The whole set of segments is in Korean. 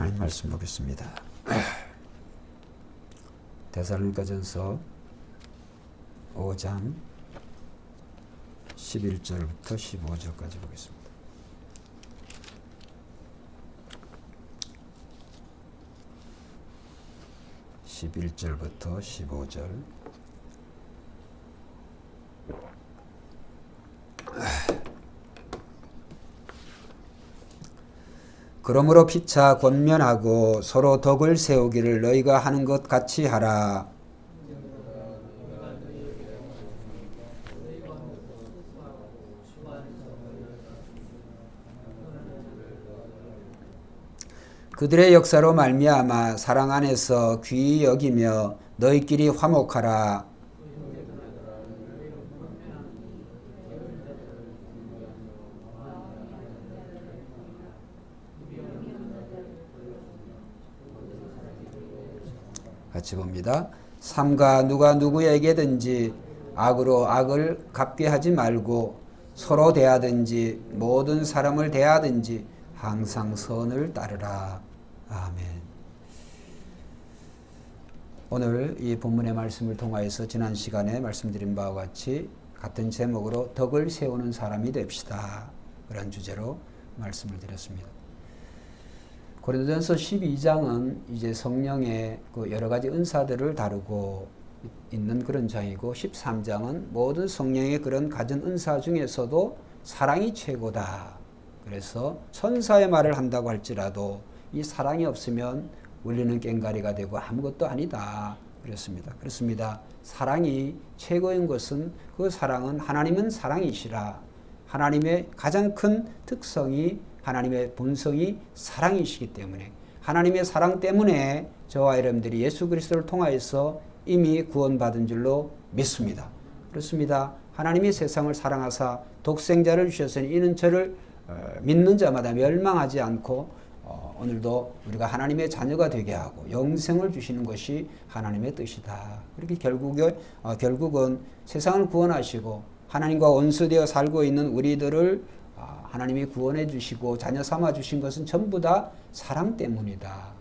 하나님 말씀 보겠습니다. 데살로니가전서 5장 11절부터 15절까지 보겠습니다. (11절부터) 15절. 그러므로 피차 권면하고 서로 덕을 세우기를 너희가 하는 것 같이 하라. 그들의 역사로 말미암아 사랑 안에서 귀히 여기며 너희끼리 화목하라. 같이 봅니다. 삼가 누가 누구에게든지 악으로 악을 갚게 하지 말고 서로 대하든지 모든 사람을 대하든지 항상 선을 따르라. 아멘. 오늘 이 본문의 말씀을 통하여서 지난 시간에 말씀드린 바와 같이 같은 제목으로 덕을 세우는 사람이 됩시다. 그런 주제로 말씀을 드렸습니다. 고린도전서 12장은 이제 성령의 그 여러 가지 은사들을 다루고 있는 그런 장이고, 13장은 모든 성령의 그런 가진 은사 중에서도 사랑이 최고다. 그래서 천사의 말을 한다고 할지라도 이 사랑이 없으면 우리는 꽹가리가 되고 아무것도 아니다. 그렇습니다. 사랑이 최고인 것은, 그 사랑은 하나님은 사랑이시라. 하나님의 가장 큰 특성이, 하나님의 본성이 사랑이시기 때문에, 하나님의 사랑 때문에 저와 여러분들이 예수 그리스도를 통하여서 이미 구원받은 줄로 믿습니다. 그렇습니다. 하나님이 세상을 사랑하사 독생자를 주셨으니 이는 저를 믿는 자마다 멸망하지 않고 오늘도 우리가 하나님의 자녀가 되게 하고 영생을 주시는 것이 하나님의 뜻이다. 그렇게 결국은 세상을 구원하시고 하나님과 원수되어 살고 있는 우리들을 하나님이 구원해 주시고 자녀 삼아 주신 것은 전부 다 사랑 때문이다.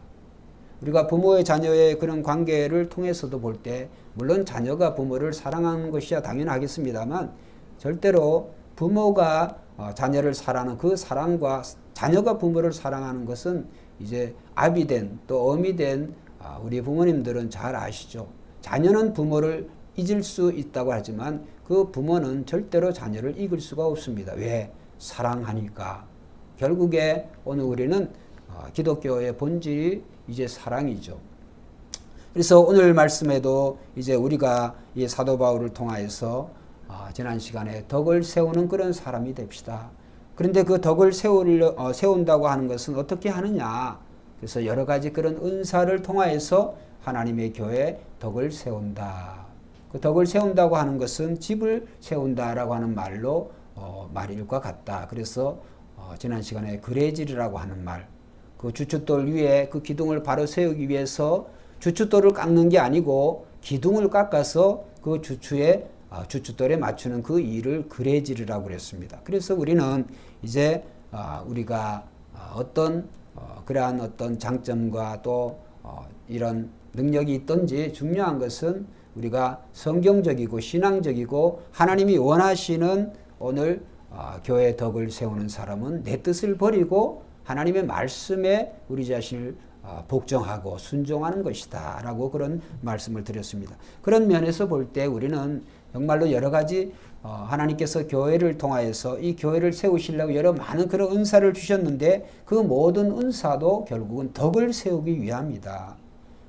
우리가 부모의 자녀의 그런 관계를 통해서도 볼 때, 물론 자녀가 부모를 사랑하는 것이야 당연하겠습니다만, 절대로 부모가 자녀를 사랑하는 그 사랑과 자녀가 부모를 사랑하는 것은 이제 아비 된, 또 어미 된 우리 부모님들은 잘 아시죠. 자녀는 부모를 잊을 수 있다고 하지만 그 부모는 절대로 자녀를 잊을 수가 없습니다. 왜? 사랑하니까. 결국에 오늘 우리는 기독교의 본질이 이제 사랑이죠. 그래서 오늘 말씀에도 이제 우리가 이 사도 바울을 통하여서 지난 시간에 덕을 세우는 그런 사람이 됩시다. 그런데 그 덕을 세운다고 하는 것은 어떻게 하느냐? 그래서 여러 가지 그런 은사를 통하여서 하나님의 교회에 덕을 세운다. 그 덕을 세운다고 하는 것은 집을 세운다라고 하는 말일 것 같다. 그래서 지난 시간에 그레질이라고 하는 말, 그 주춧돌 위에 그 기둥을 바로 세우기 위해서 주춧돌을 깎는 게 아니고 기둥을 깎아서 그 주춧돌에 맞추는 그 일을 그레질이라고 그랬습니다. 그래서 우리는 이제 우리가 그러한 어떤 장점과 또 이런 능력이 있든지, 중요한 것은 우리가 성경적이고 신앙적이고 하나님이 원하시는 오늘 교회의 덕을 세우는 사람은 내 뜻을 버리고 하나님의 말씀에 우리 자신을 복종하고 순종하는 것이다 라고 그런 말씀을 드렸습니다. 그런 면에서 볼 때 우리는 정말로 여러 가지 하나님께서 교회를 통하여서 이 교회를 세우시려고 여러 많은 그런 은사를 주셨는데, 그 모든 은사도 결국은 덕을 세우기 위함이다.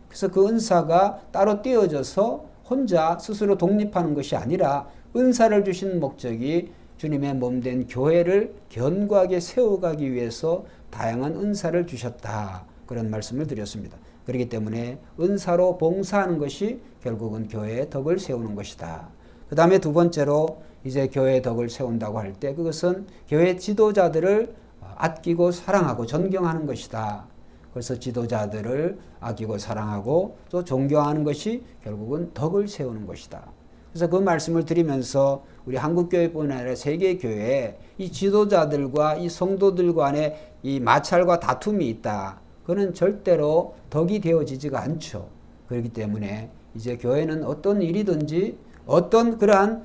그래서 그 은사가 따로 떼어져서 혼자 스스로 독립하는 것이 아니라 은사를 주신 목적이 주님의 몸된 교회를 견고하게 세워가기 위해서 다양한 은사를 주셨다. 그런 말씀을 드렸습니다. 그렇기 때문에 은사로 봉사하는 것이 결국은 교회의 덕을 세우는 것이다. 그 다음에 두 번째로 이제 교회의 덕을 세운다고 할 때, 그것은 교회 지도자들을 아끼고 사랑하고 존경하는 것이다. 그래서 지도자들을 아끼고 사랑하고 또 존경하는 것이 결국은 덕을 세우는 것이다. 그래서 그 말씀을 드리면서 우리 한국교회뿐 아니라 세계교회에 이 지도자들과 이 성도들 간에 이 마찰과 다툼이 있다. 그는 절대로 덕이 되어지지가 않죠. 그렇기 때문에 이제 교회는 어떤 일이든지 어떤 그러한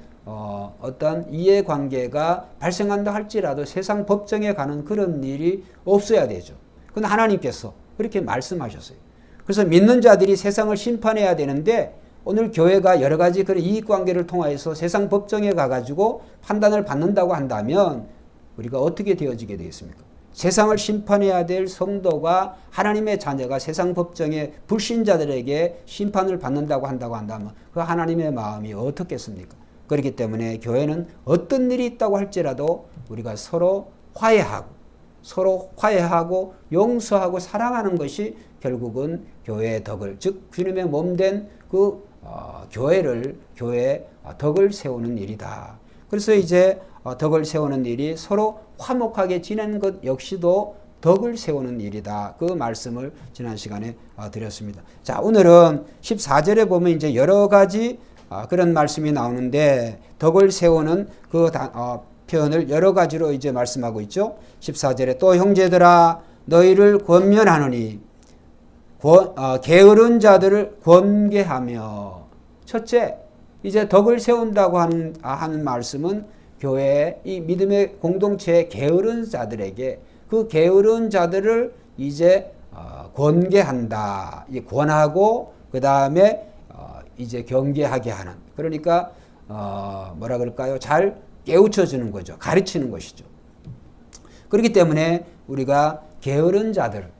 어떤 이해관계가 발생한다 할지라도 세상 법정에 가는 그런 일이 없어야 되죠. 그건 하나님께서 그렇게 말씀하셨어요. 그래서 믿는 자들이 세상을 심판해야 되는데 오늘 교회가 여러 가지 그런 이익관계를 통해서 세상 법정에 가가지고 판단을 받는다고 한다면 우리가 어떻게 되어지게 되겠습니까? 세상을 심판해야 될 성도가 하나님의 자녀가 세상 법정에 불신자들에게 심판을 받는다고 한다면 그 하나님의 마음이 어떻겠습니까? 그렇기 때문에 교회는 어떤 일이 있다고 할지라도 우리가 서로 화해하고 용서하고 사랑하는 것이 결국은 교회의 덕을, 즉 주님의 몸된 그 교회의 덕을 세우는 일이다. 그래서 이제 덕을 세우는 일이 서로 화목하게 지내는 것 역시도 덕을 세우는 일이다. 그 말씀을 지난 시간에 드렸습니다. 자, 오늘은 14절에 보면 이제 여러 가지 그런 말씀이 나오는데 덕을 세우는 그 표현을 여러 가지로 이제 말씀하고 있죠. 14절에 또 형제들아 너희를 권면하노니 게으른 자들을 권계하며. 첫째, 이제 덕을 세운다고 하는 말씀은 교회의 이 믿음의 공동체의 게으른 자들에게 그 게으른 자들을 이제 권계한다. 권하고 그 다음에 이제 경계하게 하는. 그러니까 뭐라 그럴까요? 잘 깨우쳐 주는 거죠. 가르치는 것이죠. 그렇기 때문에 우리가 게으른 자들,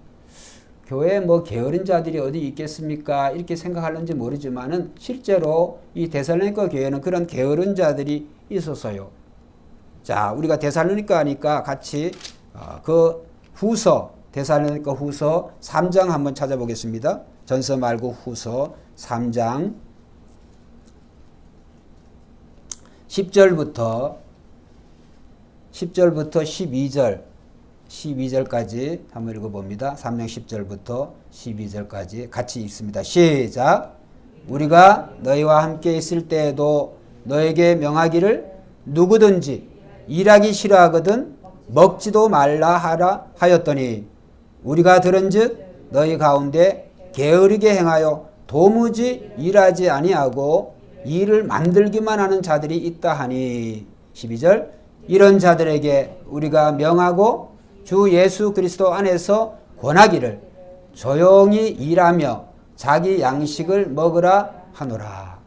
교회에 뭐 게으른 자들이 어디 있겠습니까? 이렇게 생각하는지 모르지만은 실제로 이 데살로니가 교회는 그런 게으른 자들이 있었어요. 자, 우리가 데살로니가 하니까 같이 그 데살로니가 후서 3장 한번 찾아보겠습니다. 전서 말고 후서 3장 10절부터 12절까지 한번 읽어봅니다. 3장 10절부터 12절까지 같이 읽습니다. 시작. 우리가 너희와 함께 있을 때에도 너에게 명하기를 누구든지 일하기 싫어하거든 먹지도 말라 하라 하였더니 우리가 들은즉 너희 가운데 게으르게 행하여 도무지 일하지 아니하고 일을 만들기만 하는 자들이 있다 하니. 12절. 이런 자들에게 우리가 명하고 주 예수 그리스도 안에서 권하기를 조용히 일하며 자기 양식을 먹으라 하노라.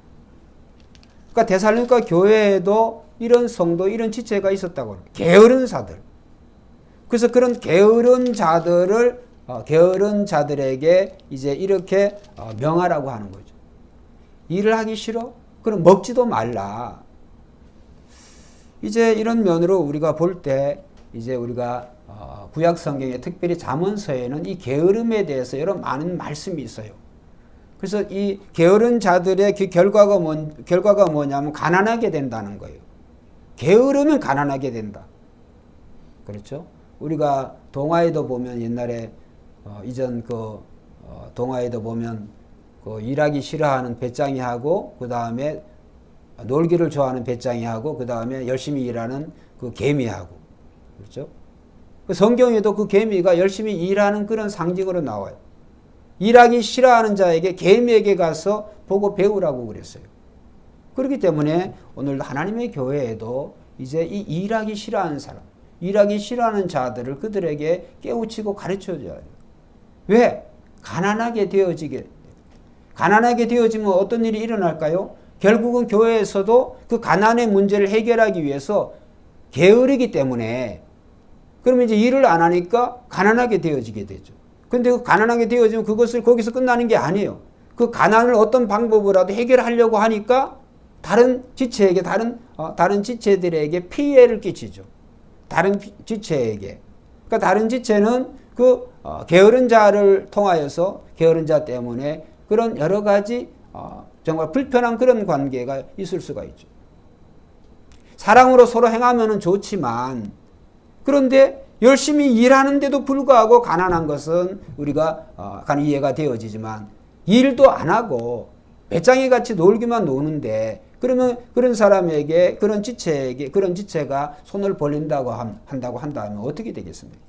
그러니까 데살로니가 교회에도 이런 성도, 이런 지체가 있었다고. 게으른 자들. 그래서 그런 게으른 자들에게 이제 이렇게 명하라고 하는 거죠. 일을 하기 싫어? 그럼 먹지도 말라. 이제 이런 면으로 우리가 볼 때 이제 우리가 구약 성경에 특별히 잠언서에는 이 게으름에 대해서 여러 많은 말씀이 있어요. 그래서 이 게으른 자들의 그 결과가 뭐냐면 가난하게 된다는 거예요. 게으르면 가난하게 된다. 그렇죠? 우리가 동화에도 보면 옛날에 이전 동화에도 보면 일하기 싫어하는 배짱이하고 그 다음에 놀기를 좋아하는 배짱이하고 그 다음에 열심히 일하는 그 개미하고. 그렇죠? 그 성경에도 그 개미가 열심히 일하는 그런 상징으로 나와요. 일하기 싫어하는 자에게 개미에게 가서 보고 배우라고 그랬어요. 그렇기 때문에 오늘 하나님의 교회에도 이제 이 일하기 싫어하는 사람, 일하기 싫어하는 자들을 그들에게 깨우치고 가르쳐줘야 해요. 왜? 가난하게 되어지면 어떤 일이 일어날까요? 결국은 교회에서도 그 가난의 문제를 해결하기 위해서 게으르기 때문에 그러면 이제 일을 안 하니까 가난하게 되어지게 되죠. 근데 그 가난하게 되어지면 그것을 거기서 끝나는 게 아니에요. 그 가난을 어떤 방법으로라도 해결하려고 하니까 다른 지체들에게 피해를 끼치죠. 다른 지체에게. 그러니까 다른 지체는 그 게으른 자를 통하여서 게으른 자 때문에 그런 여러 가지 정말 불편한 그런 관계가 있을 수가 있죠. 사랑으로 서로 행하면 좋지만 그런데 열심히 일하는데도 불구하고 가난한 것은 우리가 이해가 되어지지만 일도 안 하고 배짱이 같이 놀기만 노는데 그러면 그런 사람에게 그런 지체가 손을 벌린다고 한다면 어떻게 되겠습니까?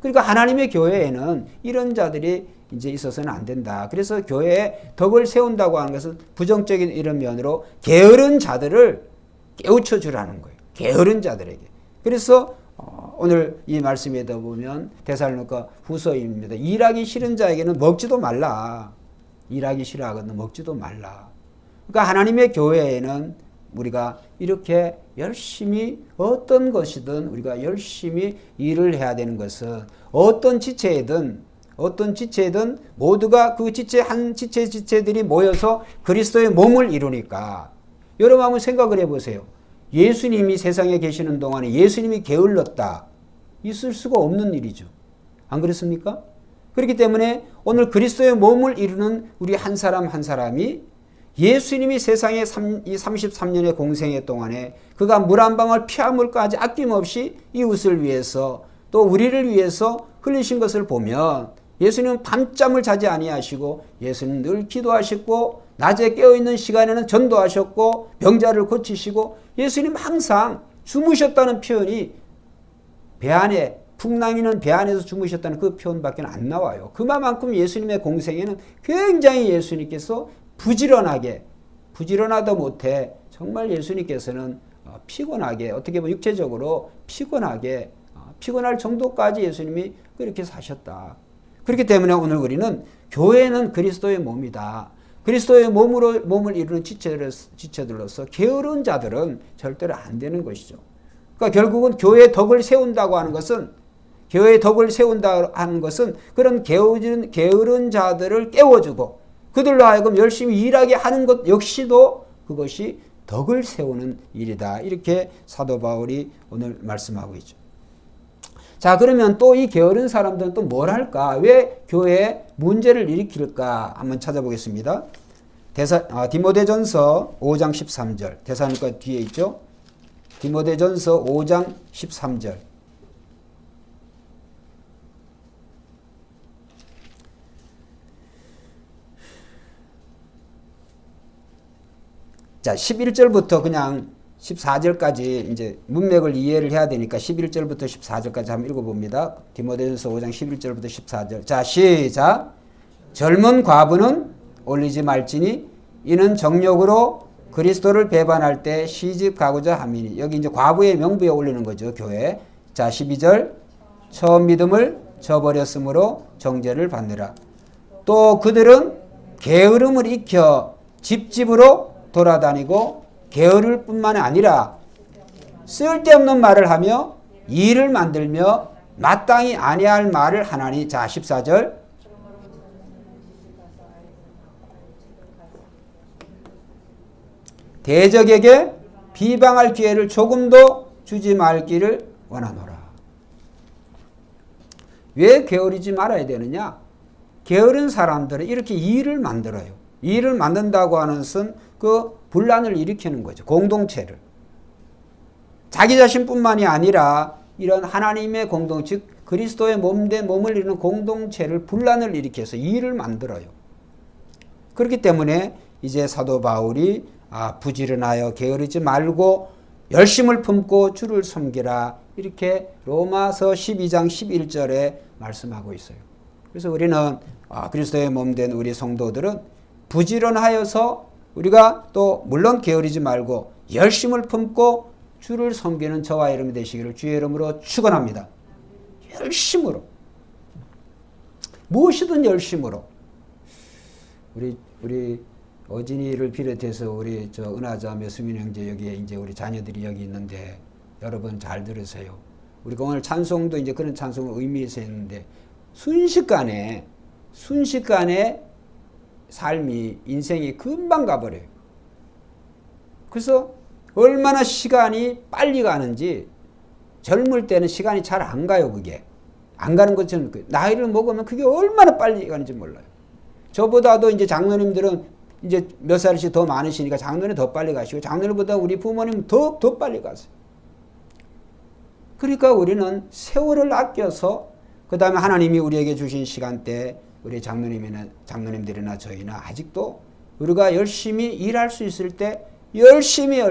그러니까 하나님의 교회에는 이런 자들이 이제 있어서는 안 된다. 그래서 교회에 덕을 세운다고 하는 것은 부정적인 이런 면으로 게으른 자들을 깨우쳐 주라는 거예요. 게으른 자들에게. 그래서 오늘 이 말씀에도 보면 데살로니가 후서입니다. 일하기 싫은 자에게는 먹지도 말라. 일하기 싫어하거든 먹지도 말라. 그러니까 하나님의 교회에는 우리가 이렇게 열심히 어떤 것이든 우리가 열심히 일을 해야 되는 것은 어떤 지체든 모두가 그 지체 한 지체들이 모여서 그리스도의 몸을 이루니까 여러분 한번 생각을 해보세요. 예수님이 세상에 계시는 동안에 예수님이 게을렀다. 있을 수가 없는 일이죠. 안 그렇습니까? 그렇기 때문에 오늘 그리스도의 몸을 이루는 우리 한 사람 한 사람이 예수님이 세상에 이 33년의 공생애 동안에 그가 물 한 방울 피 한 물까지 아낌없이 이웃을 위해서 또 우리를 위해서 흘리신 것을 보면 예수님은 밤잠을 자지 아니하시고 예수님은 늘 기도하셨고 낮에 깨어있는 시간에는 전도하셨고 병자를 고치시고 예수님 항상 주무셨다는 표현이 배 안에 풍랑이는 배 안에서 주무셨다는 그 표현밖에 안 나와요. 그만큼 예수님의 공생에는 굉장히 예수님께서 부지런하다 못해 정말 예수님께서는 피곤하게 어떻게 보면 육체적으로 피곤할 정도까지 예수님이 그렇게 사셨다. 그렇기 때문에 오늘 우리는 교회는 그리스도의 몸이다. 그리스도의 몸을 이루는 지체들로서 게으른 자들은 절대로 안 되는 것이죠. 그러니까 결국은 교회의 덕을 세운다고 하는 것은 그런 게으른 자들을 깨워주고 그들로 하여금 열심히 일하게 하는 것 역시도 그것이 덕을 세우는 일이다. 이렇게 사도 바울이 오늘 말씀하고 있죠. 자, 그러면 또 이 게으른 사람들은 또 뭘 할까? 왜 교회에 문제를 일으킬까? 한번 찾아보겠습니다. 디모데전서 5장 13절. 데살로니가 뒤에 있죠? 디모데전서 5장 13절. 자, 11절부터 그냥 14절까지 이제 문맥을 이해를 해야 되니까 11절부터 14절까지 한번 읽어봅니다. 디모데전서 5장 11절부터 14절. 자, 시작. 젊은 과부는 올리지 말지니 이는 정욕으로 그리스도를 배반할 때 시집 가고자 함이니. 여기 이제 과부의 명부에 올리는 거죠, 교회. 자, 12절. 처음 믿음을 저버렸으므로 정죄를 받느라. 또 그들은 게으름을 익혀 집집으로 돌아다니고 게으를 뿐만 아니라 쓸데없는 말을 하며 일을 만들며 마땅히 아니할 말을 하나니. 자, 14절. 대적에게 비방할 기회를 조금도 주지 말기를 원하노라. 왜 게으르지 말아야 되느냐? 게으른 사람들은 이렇게 일을 만들어요. 일을 만든다고 하는 것은 그 분란을 일으키는 거죠. 공동체를. 자기 자신뿐만이 아니라 이런 하나님의 공동, 즉 그리스도의 몸된 몸을 이루는 공동체를 분란을 일으켜서 일을 만들어요. 그렇기 때문에 이제 사도 바울이 부지런하여 게으르지 말고 열심을 품고 주를 섬기라. 이렇게 로마서 12장 11절에 말씀하고 있어요. 그래서 우리는 그리스도의 몸된 우리 성도들은 부지런하여서 우리가 또 물론 게으르지 말고 열심을 품고 주를 섬기는 저와 여러분이 되시기를 주의 이름으로 축원합니다. 열심으로. 무엇이든 열심으로. 우리 어진이를 비롯해서 우리 은하자매 수민 형제 여기에 이제 우리 자녀들이 여기 있는데 여러분 잘 들으세요. 우리가 오늘 찬송도 이제 그런 찬송을 의미해서 했는데 순식간에 삶이 인생이 금방 가버려요. 그래서 얼마나 시간이 빨리 가는지 젊을 때는 시간이 잘 안 가요. 그게 안 가는 것처럼 나이를 먹으면 그게 얼마나 빨리 가는지 몰라요. 저보다도 이제 장로님들은 이제 몇 살씩 더 많으시니까 장로님 더 빨리 가시고 장로님보다 우리 부모님 더 빨리 가세요. 그러니까 우리는 세월을 아껴서 그 다음에 하나님이 우리에게 주신 시간대 우리 장로님들이나 저희나 아직도 우리가 열심히 일할 수 있을 때 열심히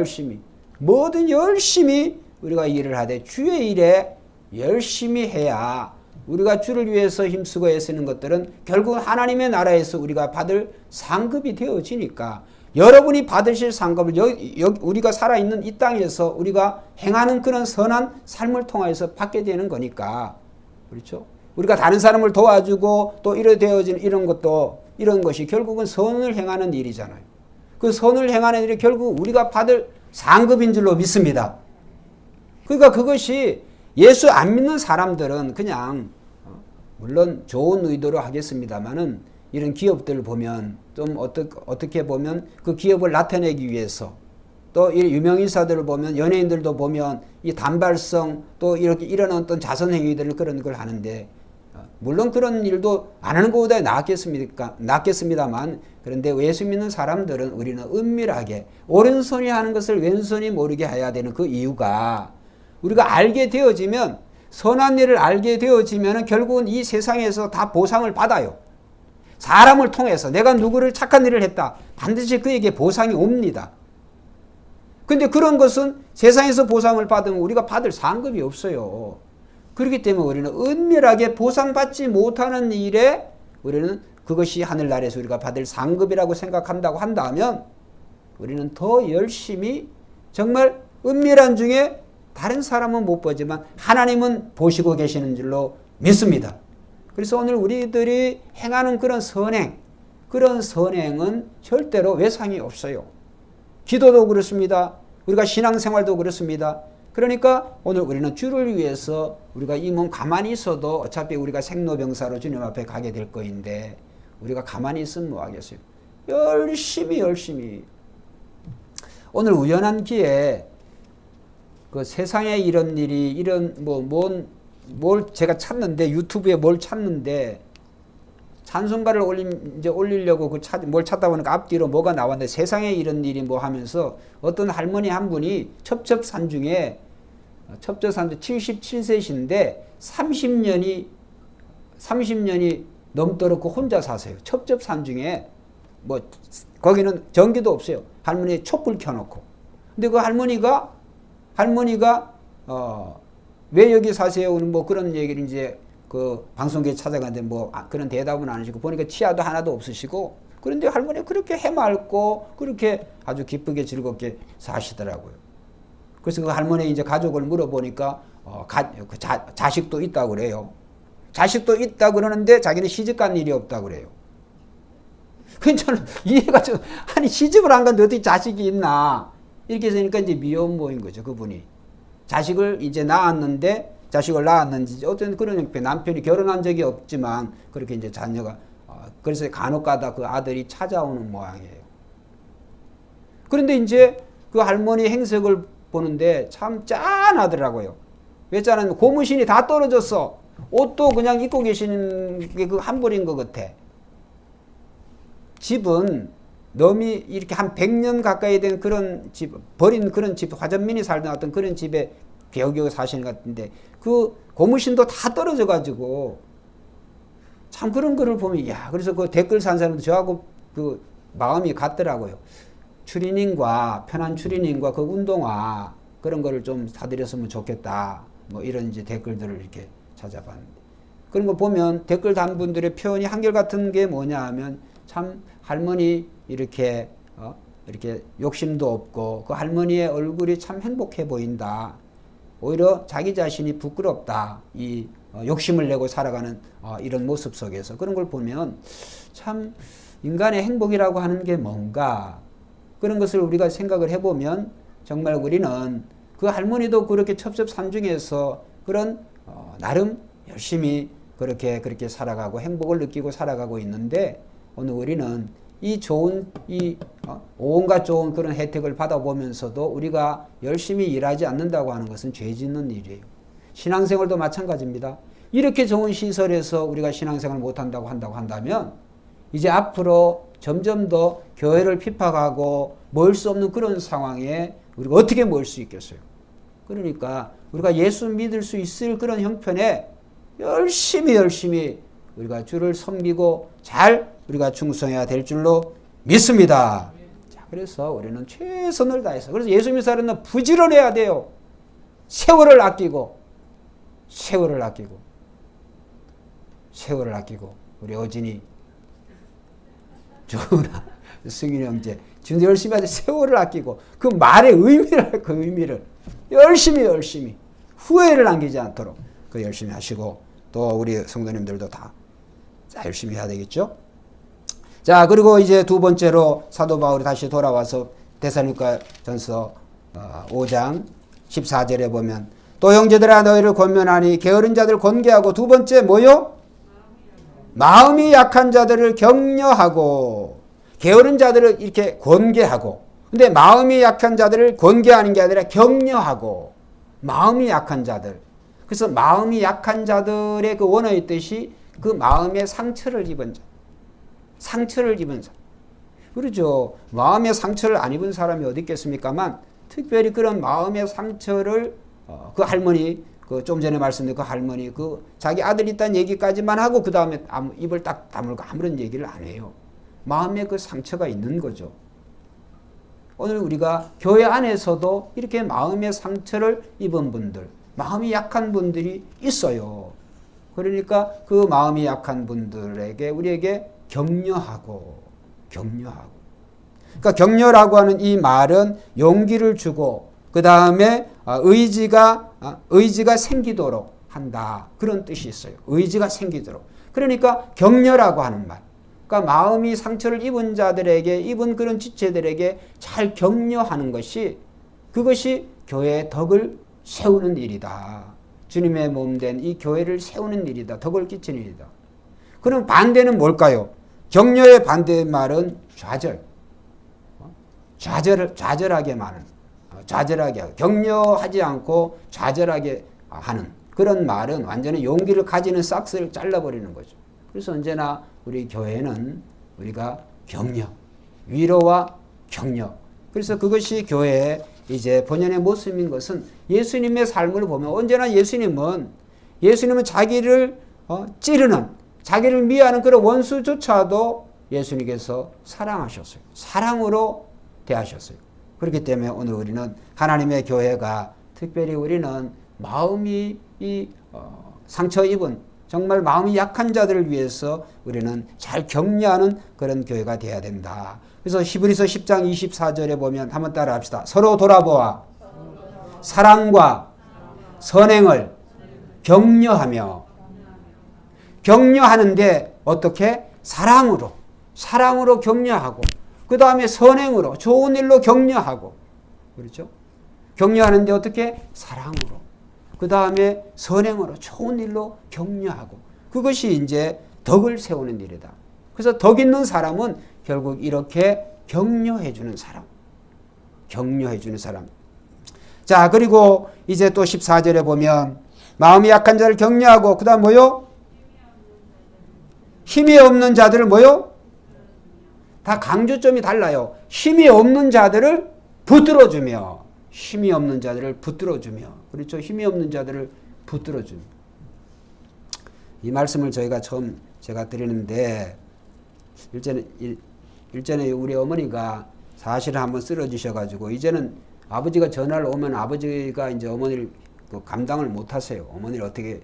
뭐든 열심히 우리가 일을 하되 주의 일에 열심히 해야 우리가 주를 위해서 힘쓰고 애쓰는 것들은 결국 하나님의 나라에서 우리가 받을 상급이 되어지니까 여러분이 받으실 상급을 우리가 살아있는 이 땅에서 우리가 행하는 그런 선한 삶을 통해서 받게 되는 거니까. 그렇죠? 우리가 다른 사람을 도와주고 또 이래 되어지는 이런 것이 결국은 선을 행하는 일이잖아요. 그 선을 행하는 일이 결국 우리가 받을 상급인 줄로 믿습니다. 그러니까 그것이 예수 안 믿는 사람들은 그냥 물론 좋은 의도로 하겠습니다만은 이런 기업들을 보면 좀 어떻게 보면 그 기업을 나타내기 위해서 또 이 유명인사들을 보면 연예인들도 보면 이 단발성 또 이렇게 이런 어떤 자선 행위들을 그런 걸 하는데 물론 그런 일도 안 하는 것보다 낫겠습니다만 그런데 예수 믿는 사람들은 우리는 은밀하게 오른손이 하는 것을 왼손이 모르게 해야 되는 그 이유가 우리가 알게 되어지면 선한 일을 알게 되어지면 결국은 이 세상에서 다 보상을 받아요. 사람을 통해서 내가 누구를 착한 일을 했다. 반드시 그에게 보상이 옵니다. 근데 그런 것은 세상에서 보상을 받으면 우리가 받을 상급이 없어요. 그렇기 때문에 우리는 은밀하게 보상받지 못하는 일에 우리는 그것이 하늘나라에서 우리가 받을 상급이라고 생각한다고 한다면 우리는 더 열심히 정말 은밀한 중에 다른 사람은 못 보지만 하나님은 보시고 계시는 줄로 믿습니다. 그래서 오늘 우리들이 행하는 그런 선행은 절대로 외상이 없어요. 기도도 그렇습니다. 우리가 신앙생활도 그렇습니다. 그러니까 오늘 우리는 주를 위해서 우리가 이 몸 가만히 있어도 어차피 우리가 생로병사로 주님 앞에 가게 될 거인데 우리가 가만히 있으면 뭐 하겠어요? 열심히 오늘 우연한 기회에 그 세상에 이런 일이 이런 뭘 제가 찾는데 유튜브에 뭘 찾는데 찬송가를 올리려고 뭘 찾다 보니까 앞뒤로 뭐가 나왔는데 세상에 이런 일이 뭐 하면서 어떤 할머니 한 분이 첩첩산중에 77세신데 30년이 넘도록 그 혼자 사세요. 첩첩산중에 뭐 거기는 전기도 없어요. 할머니 촛불 켜놓고. 근데 그 할머니가 왜 여기 사세요? 뭐 그런 얘기를 이제 그 방송국에 찾아갔는데 뭐 그런 대답은 안 하시고 보니까 치아도 하나도 없으시고 그런데 할머니 그렇게 해맑고 그렇게 아주 기쁘게 즐겁게 사시더라고요. 그래서 그 할머니 이제 가족을 물어보니까 자식도 있다고 그래요. 자식도 있다고 그러는데 자기는 시집 간 일이 없다고 그래요. 그래서 저는 이해가 좀 아니 시집을 안 갔는데 어떻게 자식이 있나 이렇게 되니까 이제 미혼모인 거죠. 그분이 자식을 낳았는지 어떤 그런 형편 남편이 결혼한 적이 없지만 그렇게 이제 자녀가 그래서 간혹가다 그 아들이 찾아오는 모양이에요. 그런데 이제 그 할머니 행색을 보는데 참 짠하더라고요. 왜 짠하냐면 고무신이 다 떨어졌어. 옷도 그냥 입고 계시는 게 그 한 벌인 것 같아. 집은 넘이 이렇게 한 100년 가까이 된 그런 집, 버린 그런 집, 화전민이 살던 어떤 그런 집에 겨우겨우 사시는 것 같은데 그 고무신도 다 떨어져가지고 참 그런 거를 보면 야 그래서 그 댓글 산 사람도 저하고 그 마음이 같더라고요. 추리닝과 편한 추리닝과 그 운동화 그런 거를 좀 사드렸으면 좋겠다. 뭐 이런 이제 댓글들을 이렇게 찾아봤는데 그런 거 보면 댓글 단 분들의 표현이 한결같은 게 뭐냐 하면 참 할머니 이렇게 욕심도 없고 그 할머니의 얼굴이 참 행복해 보인다. 오히려 자기 자신이 부끄럽다. 이 욕심을 내고 살아가는 이런 모습 속에서 그런 걸 보면 참 인간의 행복이라고 하는 게 뭔가 그런 것을 우리가 생각을 해보면 정말 우리는 그 할머니도 그렇게 첩첩산중에서 그런 나름 열심히 그렇게 살아가고 행복을 느끼고 살아가고 있는데 오늘 우리는 이 좋은 온갖 좋은 그런 혜택을 받아보면서도 우리가 열심히 일하지 않는다고 하는 것은 죄 짓는 일이에요. 신앙생활도 마찬가지입니다. 이렇게 좋은 시설에서 우리가 신앙생활을 못한다고 한다면 이제 앞으로 점점 더 교회를 핍박하고 모일 수 없는 그런 상황에 우리가 어떻게 모일 수 있겠어요. 그러니까 우리가 예수 믿을 수 있을 그런 형편에 열심히 우리가 주를 섬기고 잘 우리가 충성해야 될 줄로 믿습니다. 자, 그래서 우리는 최선을 다해서 그래서 예수 믿는 사람은 부지런해야 돼요. 세월을 아끼고 세월을 아끼고 우리 어진이 조은아 승윤이 형제 지금 열심히 하지 세월을 아끼고 그 말의 의미를 그 의미를 열심히 후회를 남기지 않도록 그 열심히 하시고 또 우리 성도님들도 다 열심히 해야 되겠죠. 자 그리고 이제 두 번째로 사도 바울이 다시 돌아와서 데살로니가 전서 5장 14절에 보면 또 형제들아 너희를 권면하니 게으른 자들 권계하고 두 번째 뭐요? 마음이 약한 자들을 격려하고 게으른 자들을 이렇게 권계하고 근데 마음이 약한 자들을 권계하는 게 아니라 격려하고 마음이 약한 자들 그래서 마음이 약한 자들의 그 원어의 뜻이 그 마음의 상처를 입은 자 상처를 입은 자 그러죠. 마음의 상처를 안 입은 사람이 어디 있겠습니까만 특별히 그런 마음의 상처를 그 할머니 그 좀 전에 말씀드린 그 할머니 그 자기 아들 있다는 얘기까지만 하고 그 다음에 입을 딱 다물고 아무런 얘기를 안 해요. 마음에 그 상처가 있는 거죠. 오늘 우리가 교회 안에서도 이렇게 마음의 상처를 입은 분들 마음이 약한 분들이 있어요. 그러니까 그 마음이 약한 분들에게 우리에게 격려하고 그러니까 격려라고 하는 이 말은 용기를 주고 그 다음에 의지가 생기도록 한다. 그런 뜻이 있어요. 의지가 생기도록. 그러니까 격려라고 하는 말. 그러니까 마음이 상처를 입은 자들에게 입은 그런 지체들에게 잘 격려하는 것이 그것이 교회의 덕을 세우는 일이다. 주님의 몸된 이 교회를 세우는 일이다. 덕을 끼치는 일이다. 그럼 반대는 뭘까요? 격려의 반대말은 좌절. 좌절하게 하고 격려하지 않고 좌절하게 하는 그런 말은 완전히 용기를 가지는 싹스를 잘라버리는 거죠. 그래서 언제나 우리 교회는 우리가 격려, 위로와 격려. 그래서 그것이 교회의 이제 본연의 모습인 것은 예수님의 삶을 보면 언제나 예수님은 자기를 찌르는 자기를 미워하는 그런 원수조차도 예수님께서 사랑하셨어요. 사랑으로 대하셨어요. 그렇기 때문에 오늘 우리는 하나님의 교회가 특별히 우리는 마음이 상처 입은 정말 마음이 약한 자들을 위해서 우리는 잘 격려하는 그런 교회가 되어야 된다. 그래서 히브리서 10장 24절에 보면 한번 따라 합시다. 서로 돌아보아 사랑과 선행을 격려하며 격려하는데 어떻게? 사랑으로 격려하고 그 다음에 선행으로 좋은 일로 격려하고 그렇죠? 격려하는데 어떻게? 사랑으로 그 다음에 선행으로 좋은 일로 격려하고 그것이 이제 덕을 세우는 일이다. 그래서 덕 있는 사람은 결국 이렇게 격려해 주는 사람. 자 그리고 이제 또 14절에 보면 마음이 약한 자를 격려하고 그 다음 뭐요? 힘이 없는 자들을 뭐요? 다 강조점이 달라요. 힘이 없는 자들을 붙들어주며 그렇죠. 힘이 없는 자들을 붙들어주며 이 말씀을 저희가 처음 제가 드리는데 일전에 우리 어머니가 사실은 한번 쓰러지셔가지고 이제는 아버지가 전화를 오면 아버지가 이제 어머니를 감당을 못하세요. 어머니를 어떻게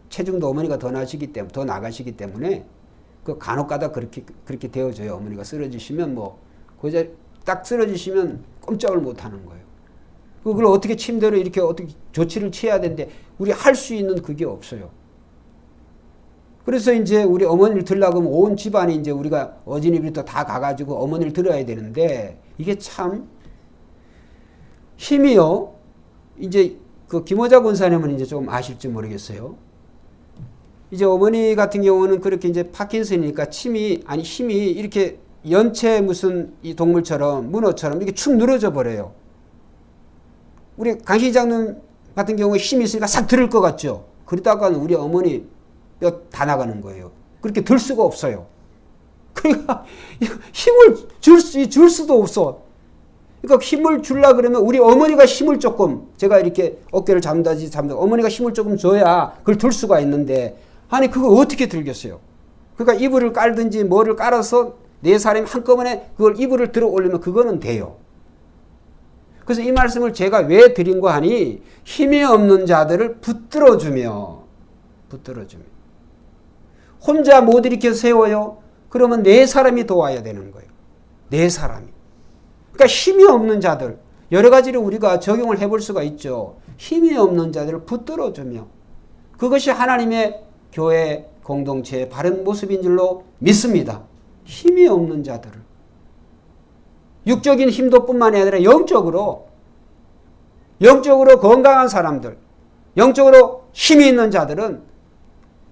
체중도 어머니가 더 나가시기 때문에 그 간혹가다 그렇게 되어져요. 어머니가 쓰러지시면 그저 딱 쓰러지시면 꼼짝을 못 하는 거예요. 그걸 어떻게 침대로 이렇게 어떻게 조치를 취해야 되는데 우리 할 수 있는 그게 없어요. 그래서 이제 우리 어머니를 들려고 하면 온 집안이 이제 우리가 어진이부터 다 가가지고 어머니를 들어야 되는데 이게 참 힘이요. 이제 그 김호자 권사님은 이제 조금 아실지 모르겠어요. 이제 어머니 같은 경우는 그렇게 이제 파킨슨이니까 힘이 이렇게 연체 무슨 이 동물처럼 문어처럼 이렇게 축 늘어져 버려요. 우리 강시장님 같은 경우에 힘이 있으니까 싹 들을 것 같죠. 그러다가는 우리 어머니 뼈 다 나가는 거예요. 그렇게 들 수가 없어요. 그러니까 힘을 줄 수도 없어. 그러니까 힘을 주려 그러면 우리 어머니가 힘을 조금 제가 이렇게 어깨를 잡는다지 어머니가 힘을 조금 줘야 그걸 들 수가 있는데 아니 그거 어떻게 들겠어요. 그러니까 이불을 깔든지 뭐를 깔아서 네 사람이 한꺼번에 그걸 이불을 들어 올리면 그거는 돼요. 그래서 이 말씀을 제가 왜 드린 거 하니 힘이 없는 자들을 붙들어주며 혼자 못 일으켜 세워요. 그러면 네 사람이 도와야 되는 거예요. 네 사람이. 그러니까 힘이 없는 자들, 여러 가지를 우리가 적용을 해볼 수가 있죠. 힘이 없는 자들을 붙들어주며, 그것이 하나님의 교회 공동체의 바른 모습인 줄로 믿습니다. 힘이 없는 자들을. 육적인 힘도 뿐만이 아니라 영적으로 건강한 사람들, 영적으로 힘이 있는 자들은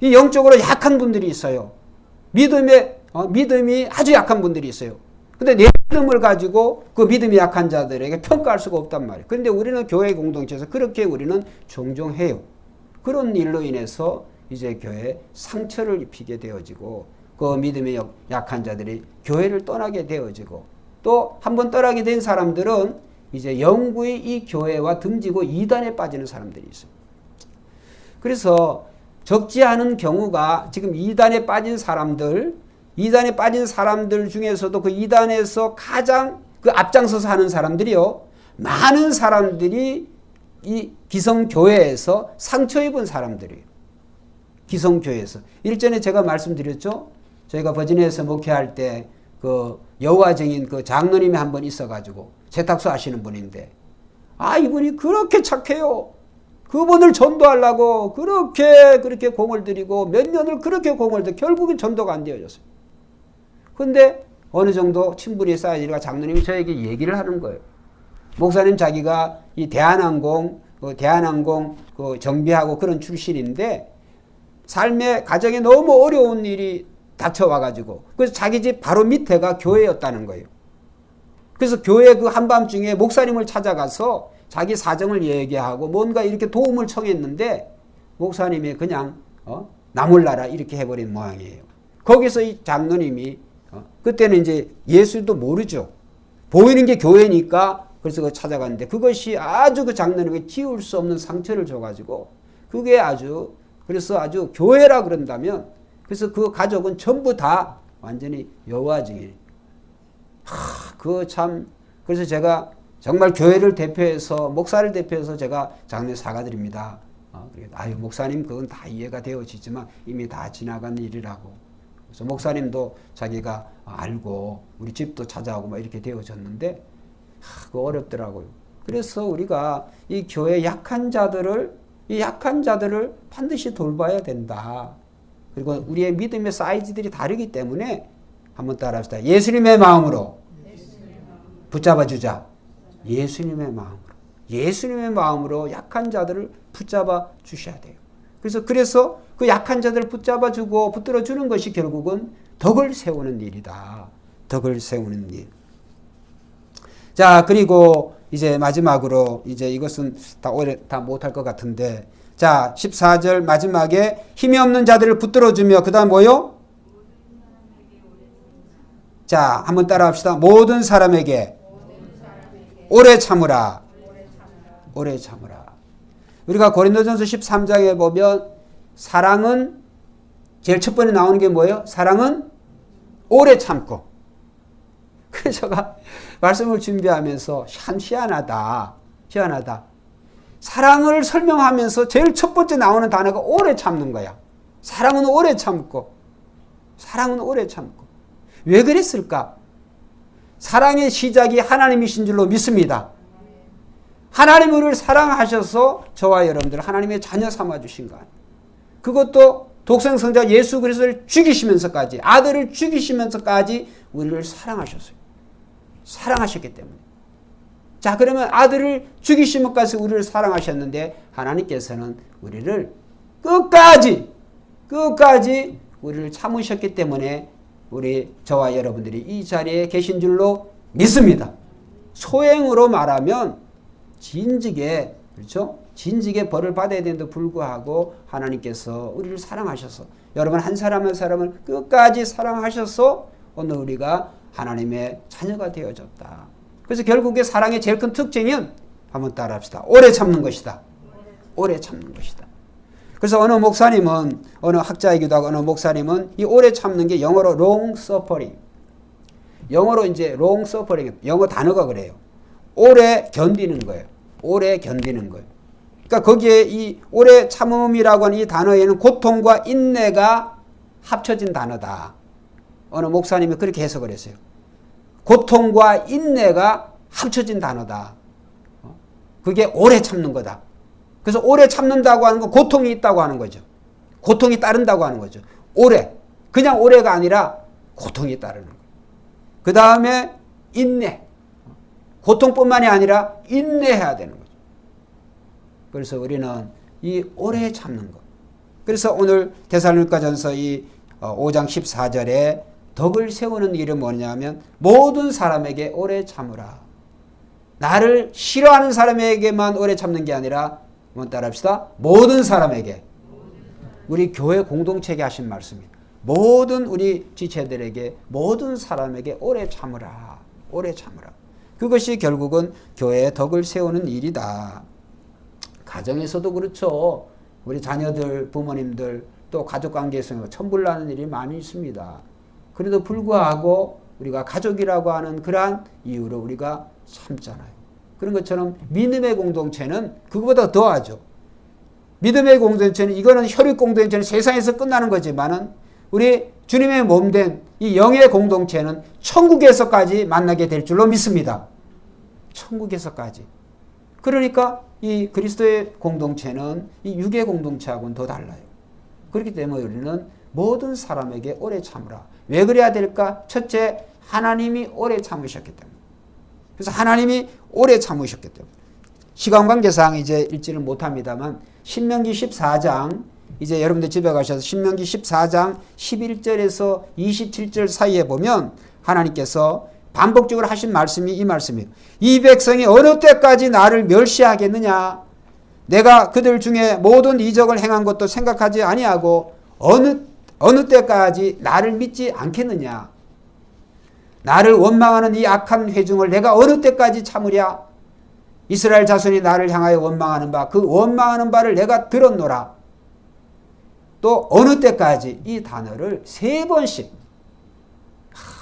이 영적으로 약한 분들이 있어요. 믿음이 아주 약한 분들이 있어요. 근데 내 믿음을 가지고 그 믿음이 약한 자들에게 평가할 수가 없단 말이에요. 그런데 우리는 교회 공동체에서 그렇게 우리는 종종 해요. 그런 일로 인해서 이제 교회에 상처를 입히게 되어지고, 그 믿음이 약한 자들이 교회를 떠나게 되어지고, 또 한번 떠나게 된 사람들은 이제 영구히 이 교회와 등지고 이단에 빠지는 사람들이 있어요. 그래서 적지 않은 경우가 지금 이단에 빠진 사람들 중에서도 그 이단에서 가장 그 앞장서서 하는 사람들이요, 많은 사람들이 이 기성교회에서 상처 입은 사람들이에요. 기성교회에서. 일전에 제가 말씀드렸죠. 저희가 버지니아에서 목회할 때 그 여호와 증인 그 장로님이 한 번 있어가지고 세탁소 하시는 분인데, 이분이 그렇게 착해요. 그분을 전도하려고 그렇게 공을 들이고 몇 년을 그렇게 공을 들이고 결국은 전도가 안 되어졌어요. 근데 어느 정도 친분이 쌓이니까 장로님이 저에게 얘기를 하는 거예요. 목사님, 자기가 이 대한항공 그 정비하고 그런 출신인데 삶의 가정에 너무 어려운 일이 닥쳐와가지고, 그래서 자기 집 바로 밑에가 교회였다는 거예요. 그래서 교회 그 한밤중에 목사님을 찾아가서 자기 사정을 얘기하고 뭔가 이렇게 도움을 청했는데 목사님이 그냥 나몰라라 이렇게 해버린 모양이에요. 거기서 이 장로님이 그때는 이제 예수도 모르죠. 보이는 게 교회니까 그래서 그거 찾아갔는데, 그것이 아주 그 장로님에게 지울 수 없는 상처를 줘가지고, 그게 그래서 아주 교회라 그런다면, 그래서 그 가족은 전부 다 완전히 여호와 증인. 그래서 제가 정말 교회를 대표해서, 목사를 대표해서 제가 장로님 사과드립니다. 목사님 그건 다 이해가 되어지지만 이미 다 지나간 일이라고. 그래서 목사님도 자기가 알고 우리 집도 찾아오고 막 이렇게 되어졌는데, 그거 어렵더라고요. 그래서 우리가 이 교회 약한 자들을 반드시 돌봐야 된다. 그리고 우리의 믿음의 사이즈들이 다르기 때문에 한번 따라합시다. 예수님의 마음으로 붙잡아 주자. 예수님의 마음으로 약한 자들을 붙잡아 주셔야 돼요. 그래서 그 약한 자들을 붙잡아 주고 붙들어 주는 것이 결국은 덕을 세우는 일이다. 덕을 세우는 일. 자, 그리고 이제 마지막으로, 이제 이것은 다 못할 것 같은데, 자, 14절 마지막에 힘이 없는 자들을 붙들어 주며, 그 다음 뭐요? 자, 한번 따라 합시다. 모든 사람에게 오래 참으라. 오래 참으라. 우리가 고린도전서 13장에 보면 사랑은 제일 첫 번에 나오는 게 뭐예요? 사랑은 오래 참고. 그래서 제가 말씀을 준비하면서 참 희한하다. 사랑을 설명하면서 제일 첫 번째 나오는 단어가 오래 참는 거야. 사랑은 오래 참고. 왜 그랬을까? 사랑의 시작이 하나님이신 줄로 믿습니다. 하나님이 우리를 사랑하셔서 저와 여러분들 하나님의 자녀 삼아주신 거 아니에요. 그것도 독생성자 예수 그리스도를 죽이시면서까지, 아들을 죽이시면서까지 우리를 사랑하셨어요. 사랑하셨기 때문에. 자, 그러면 아들을 죽이시면까지 우리를 사랑하셨는데, 하나님께서는 우리를 끝까지 우리를 참으셨기 때문에 저와 여러분들이 이 자리에 계신 줄로 믿습니다. 소행으로 말하면 진즉에, 그렇죠? 진즉에 벌을 받아야 되는데 불구하고 하나님께서 우리를 사랑하셔서, 여러분 한 사람 한 사람을 끝까지 사랑하셔서 오늘 우리가 하나님의 자녀가 되어졌다. 그래서 결국에 사랑의 제일 큰 특징은, 한번 따라합시다. 오래 참는 것이다. 오래 참는 것이다. 그래서 어느 목사님은, 어느 학자이기도 하고 어느 목사님은 이 오래 참는 게 영어로 long suffering. 영어로 이제 long suffering, 영어 단어가 그래요. 오래 견디는 거예요. 오래 견디는 거예요. 그러니까 거기에 이 오래 참음이라고 하는 이 단어에는 고통과 인내가 합쳐진 단어다. 어느 목사님이 그렇게 해석을 했어요. 고통과 인내가 합쳐진 단어다. 그게 오래 참는 거다. 그래서 오래 참는다고 하는 건 고통이 있다고 하는 거죠. 고통이 따른다고 하는 거죠. 오래. 그냥 오래가 아니라 고통이 따르는 거예요. 그 다음에 인내. 고통뿐만이 아니라 인내해야 되는 거죠. 그래서 우리는 이 오래 참는 것. 그래서 오늘 데살로니가전서 이 5장 14절에 덕을 세우는 일은 뭐냐면 모든 사람에게 오래 참으라. 나를 싫어하는 사람에게만 오래 참는 게 아니라 한번 따라합시다. 모든 사람에게. 우리 교회 공동체에 하신 말씀입니다. 모든 우리 지체들에게 모든 사람에게 오래 참으라. 오래 참으라. 그것이 결국은 교회의 덕을 세우는 일이다. 가정에서도 그렇죠. 우리 자녀들, 부모님들 또 가족관계에서 천불나는 일이 많이 있습니다. 그래도 불구하고 우리가 가족이라고 하는 그러한 이유로 우리가 참잖아요. 그런 것처럼 믿음의 공동체는 그거보다 더하죠. 믿음의 공동체는 이거는 혈육 공동체는 세상에서 끝나는 거지만은 우리 주님의 몸된 이 영의 공동체는 천국에서까지 만나게 될 줄로 믿습니다. 천국에서까지. 그러니까 이 그리스도의 공동체는 이 육의 공동체하고는 더 달라요. 그렇기 때문에 우리는 모든 사람에게 오래 참으라. 왜 그래야 될까? 첫째, 하나님이 오래 참으셨기 때문에. 그래서 하나님이 오래 참으셨기 때문에. 시간 관계상 이제 읽지를 못합니다만 신명기 14장 이제 여러분들 집에 가셔서 신명기 14장 11절에서 27절 사이에 보면 하나님께서 반복적으로 하신 말씀이 이 말씀이에요. 이 백성이 어느 때까지 나를 멸시하겠느냐? 내가 그들 중에 모든 이적을 행한 것도 생각하지 아니하고 어느 때까지 나를 믿지 않겠느냐? 나를 원망하는 이 악한 회중을 내가 어느 때까지 참으랴? 이스라엘 자손이 나를 향하여 원망하는 바 그 원망하는 바를 내가 들었노라. 또 어느 때까지 이 단어를 3번씩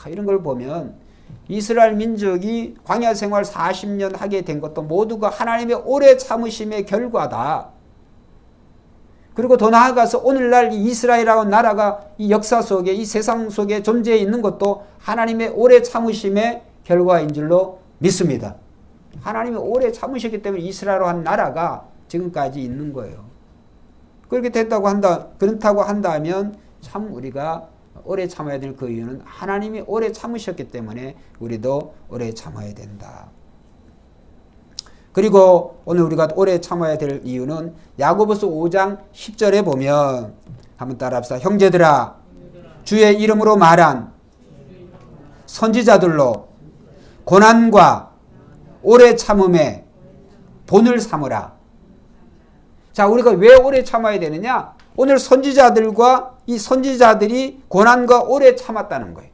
이런 걸 보면 이스라엘 민족이 광야 생활 40년 하게 된 것도 모두가 하나님의 오래 참으심의 결과다. 그리고 더 나아가서 오늘날 이 이스라엘이라는 나라가 이 역사 속에 이 세상 속에 존재해 있는 것도 하나님의 오래 참으심의 결과인 줄로 믿습니다. 하나님이 오래 참으셨기 때문에 이스라엘로 한 나라가 지금까지 있는 거예요. 그렇게 그렇다고 한다면 참 우리가 오래 참아야 될 그 이유는 하나님이 오래 참으셨기 때문에 우리도 오래 참아야 된다. 그리고 오늘 우리가 오래 참아야 될 이유는 야고보서 5장 10절에 보면 한번 따라합시다. 형제들아 주의 이름으로 말한 선지자들로 고난과 오래 참음에 본을 삼으라. 자, 우리가 왜 오래 참아야 되느냐? 오늘 선지자들과 이 선지자들이 고난과 오래 참았다는 거예요.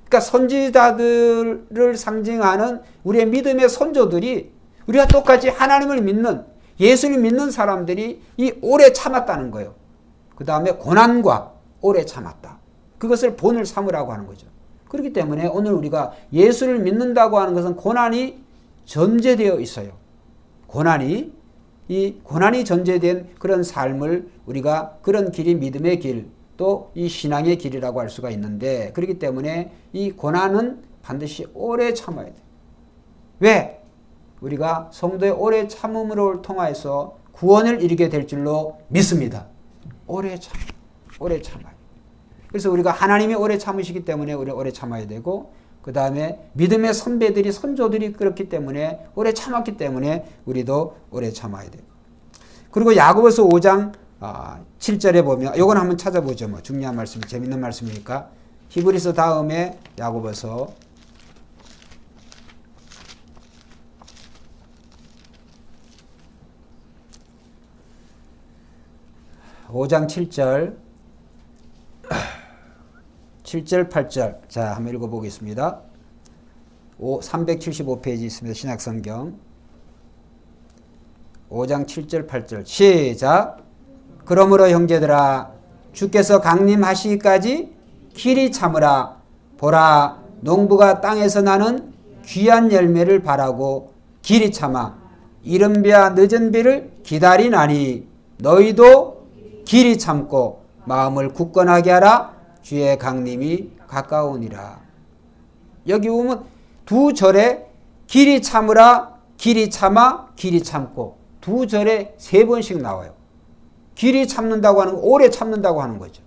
그러니까 선지자들을 상징하는 우리의 믿음의 선조들이 우리가 똑같이 하나님을 믿는 예수를 믿는 사람들이 이 오래 참았다는 거예요. 그 다음에 고난과 오래 참았다. 그것을 본을 삼으라고 하는 거죠. 그렇기 때문에 오늘 우리가 예수를 믿는다고 하는 것은 고난이 전제되어 있어요. 고난이 전제된 그런 삶을 우리가 그런 길이 믿음의 길, 또 이 신앙의 길이라고 할 수가 있는데 그렇기 때문에 이 고난은 반드시 오래 참아야 돼요. 왜? 우리가 성도의 오래 참음으로 통하여서 구원을 이루게 될 줄로 믿습니다. 오래 참아요. 그래서 우리가 하나님이 오래 참으시기 때문에 우리 오래 참아야 되고 그 다음에 믿음의 선배들이 선조들이 그렇기 때문에 오래 참았기 때문에 우리도 오래 참아야 돼요. 그리고 야고보서 5장 7절에 보면 이건 한번 찾아보죠. 뭐 중요한 말씀, 재밌는 말씀이니까 히브리서 다음에 야고보서 5장 7절 7절 8절 자 한번 읽어보겠습니다. 375페이지 있습니다. 신약성경 5장 7절 8절 시작. 그러므로 형제들아 주께서 강림하시기까지 길이 참으라. 보라 농부가 땅에서 나는 귀한 열매를 바라고 길이 참아 이른 비와 늦은 비를 기다리나니 너희도 길이 참고 마음을 굳건하게 하라. 주의 강림이 가까우니라. 여기 보면 두 절에 길이 참으라, 길이 참아, 길이 참고 두 절에 세 번씩 나와요. 길이 참는다고 하는 거, 오래 참는다고 하는 거죠.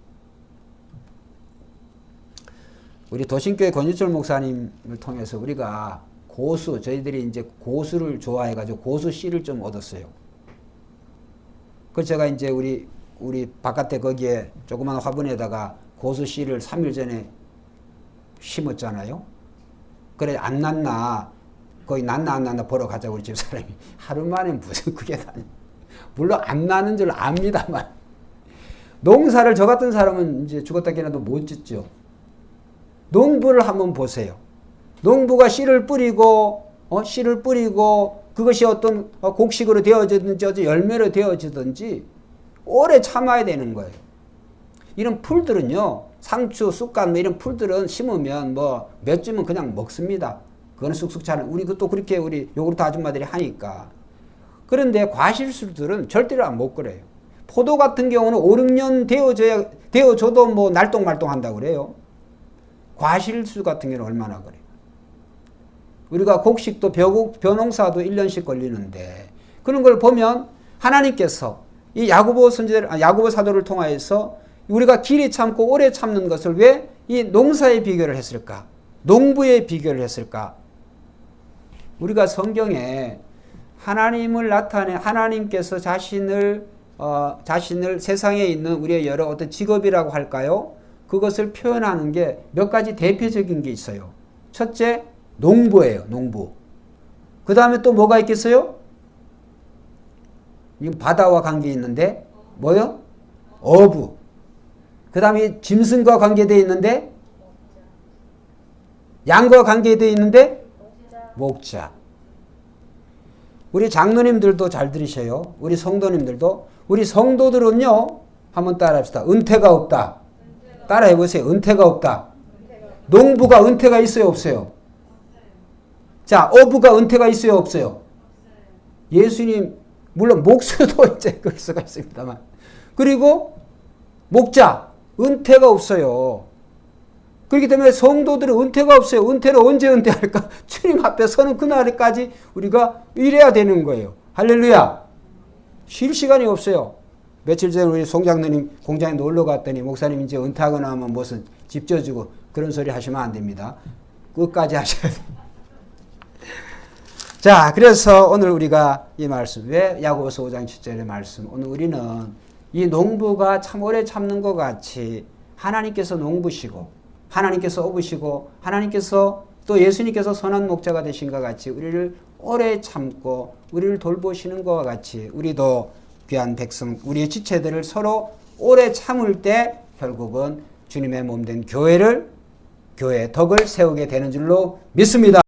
우리 도신교회 권유철 목사님을 통해서 우리가 고수, 저희들이 이제 고수를 좋아해가지고 고수 씨를 좀 얻었어요. 그래서 제가 이제 우리 바깥에 거기에 조그만 화분에다가 고수 씨를 3일 전에 심었잖아요. 그래, 안 났나, 거의 났나 안 났나 보러 가자고 우리 집사람이. 하루 만에 무슨 그게 나냐. 물론 안 나는 줄 압니다만. 농사를 저 같은 사람은 이제 죽었다 깨나도 못 짓죠. 농부를 한번 보세요. 농부가 씨를 뿌리고 그것이 어떤 곡식으로 되어지든지 열매로 되어지든지 오래 참아야 되는 거예요. 이런 풀들은요, 상추, 쑥갓 뭐 이런 풀들은 심으면 뭐 몇 주면 그냥 먹습니다. 그거는 쑥쑥 자는, 우리 또 그렇게 우리 요구르트 아줌마들이 하니까. 그런데 과실술들은 절대로 안 못 그래요. 포도 같은 경우는 5, 6년 되어줘도 뭐 날똥말똥 한다고 그래요. 과실술 같은 경우는 얼마나 그래요. 우리가 곡식도 벼농사도 1년씩 걸리는데 그런 걸 보면 하나님께서 이 야고보 사도를 통하여서 우리가 길이 참고 오래 참는 것을 왜 이 농사에 비교를 했을까? 농부에 비교를 했을까? 우리가 성경에 하나님을 하나님께서 자신을 세상에 있는 우리의 여러 어떤 직업이라고 할까요? 그것을 표현하는 게 몇 가지 대표적인 게 있어요. 첫째, 농부예요, 농부. 그 다음에 또 뭐가 있겠어요? 이건 바다와 관계 있는데, 뭐요? 어부. 그 다음에 짐승과 관계되어 있는데, 양과 관계되어 있는데, 목자. 우리 장로님들도 잘 들으셔요. 우리 성도님들도. 우리 성도들은요, 한번 따라 합시다. 은퇴가 없다. 따라 해보세요. 은퇴가 없다. 농부가 은퇴가 있어요, 없어요? 자, 어부가 은퇴가 있어요, 없어요? 예수님, 물론 목수도 이제 그럴 수가 있습니다만. 그리고 목자, 은퇴가 없어요. 그렇기 때문에 성도들은 은퇴가 없어요. 은퇴를 언제 은퇴할까? 주님 앞에 서는 그날까지 우리가 일해야 되는 거예요. 할렐루야. 쉴 시간이 없어요. 며칠 전에 우리 송장로님 공장에 놀러 갔더니 목사님 이제 은퇴하거나 하면 무슨 집 져주고 그런 소리 하시면 안 됩니다. 끝까지 하셔야 돼요. 자, 그래서 오늘 우리가 이 말씀, 왜 야고보서 5장 7절의 말씀, 오늘 우리는 이 농부가 참 오래 참는 것 같이 하나님께서 농부시고 하나님께서 어부시고 하나님께서 또 예수님께서 선한 목자가 되신 것 같이 우리를 오래 참고 우리를 돌보시는 것과 같이 우리도 귀한 백성, 우리의 지체들을 서로 오래 참을 때 결국은 주님의 몸된 교회의 덕을 세우게 되는 줄로 믿습니다.